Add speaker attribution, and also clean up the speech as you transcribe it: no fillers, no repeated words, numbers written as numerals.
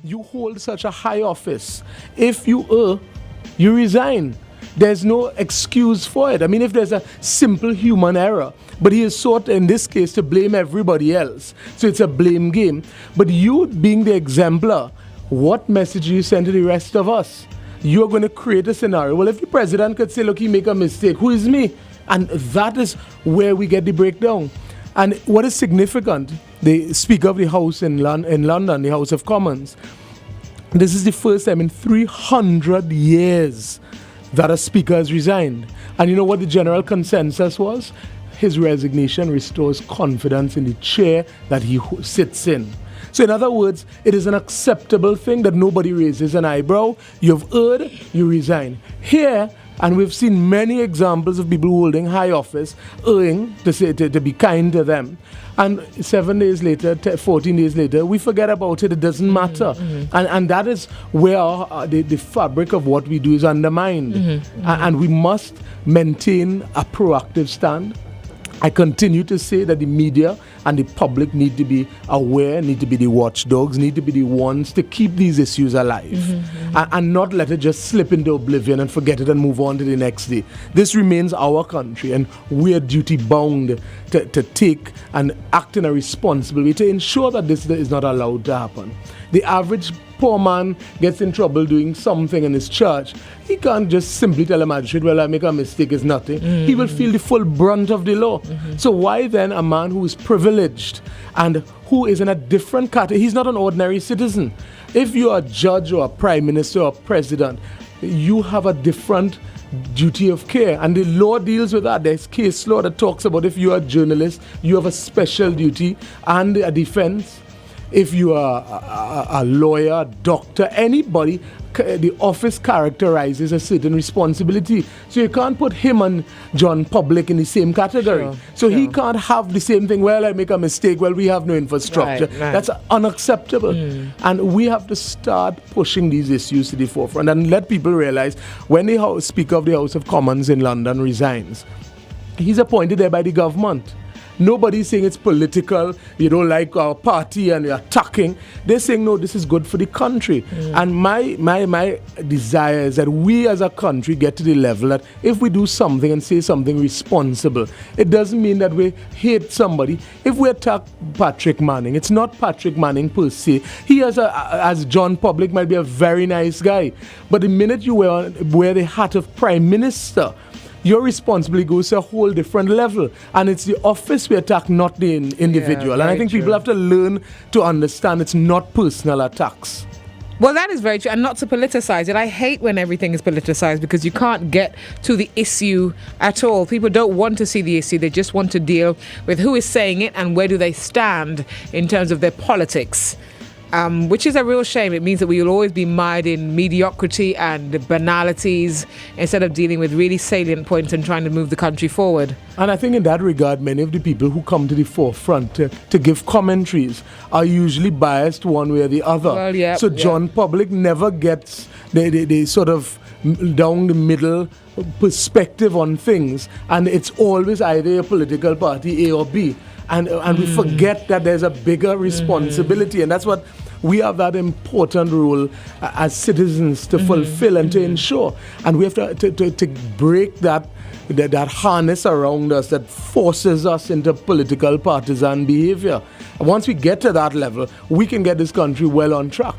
Speaker 1: You hold such a high office. If you err, you resign. There's no excuse for it. I mean, if there's a simple human error, but he is sought in this case to blame everybody else. So it's a blame game. But you being the exemplar, what message do you send to the rest of us? You're going to create a scenario. Well, if the president could say, look, he make a mistake, who is me? And that is where we get the breakdown. And what is significant, the Speaker of the House in London, the House of Commons, this is the first time in 300 years that a speaker has resigned. And you know what the general consensus was? His resignation restores confidence in the chair that he sits in. So in other words, it is an acceptable thing that nobody raises an eyebrow. You've erred, you resign. Here, and we've seen many examples of people holding high office, erring, to be kind to them. And 7 days later, 14 days later, we forget about it. It doesn't matter. And that is where the fabric of what we do is undermined. And we must maintain a proactive stand. I continue to say that the media and the public need to be aware, need to be the watchdogs, need to be the ones to keep these issues alive and not let it just slip into oblivion and forget it and move on to the next day. This remains our country, and we are duty bound to take and act in a responsible way to ensure that this is not allowed to happen. The average poor man gets in trouble doing something in his church. He can't just simply tell a magistrate, well, I make a mistake, it's nothing. He will feel the full brunt of the law. So why then a man who is privileged and who is in a different category, he's not an ordinary citizen. If you're a judge or a prime minister or a president, you have a different duty of care, and the law deals with that. There's case law that talks about if you're a journalist, you have a special duty and a defense. If you are a lawyer, a doctor, anybody, the office characterizes a certain responsibility. So you can't put him and John Public in the same category. He can't have the same thing, well, I make a mistake, well, we have no infrastructure. Right. That's unacceptable. And we have to start pushing these issues to the forefront and let people realize when the Speaker of the House of Commons in London resigns, he's appointed there by the government. Nobody's saying it's political, you don't like our party and you're attacking. They're saying, no, this is good for the country. And my desire is that we as a country get to the level that if we do something and say something responsible, it doesn't mean that we hate somebody. If we attack Patrick Manning, it's not Patrick Manning per se. He has as John Public might be a very nice guy. But the minute you wear the hat of Prime Minister, your responsibility goes to a whole different level. And it's the office we attack, not the individual. And I think people have to learn to understand it's not personal attacks.
Speaker 2: Well, that is very true. And not to politicize it. I hate when everything is politicized because you can't get to the issue at all. People don't want to see the issue. They just want to deal with who is saying it and where do they stand in terms of their politics. Which is a real shame. It means that we will always be mired in mediocrity and banalities instead of dealing with really salient points and trying to move the country forward.
Speaker 1: And I think in that regard, many of the people who come to the forefront to give commentaries are usually biased one way or the other.
Speaker 2: Well,
Speaker 1: so John Public never gets the sort of down the middle perspective on things, and it's always either a political party, A or B. And we forget that there's a bigger responsibility, and that's what we have that important role as citizens to fulfill and to ensure. And we have to break that harness around us that forces us into political partisan behavior. And once we get to that level, we can get this country well on track.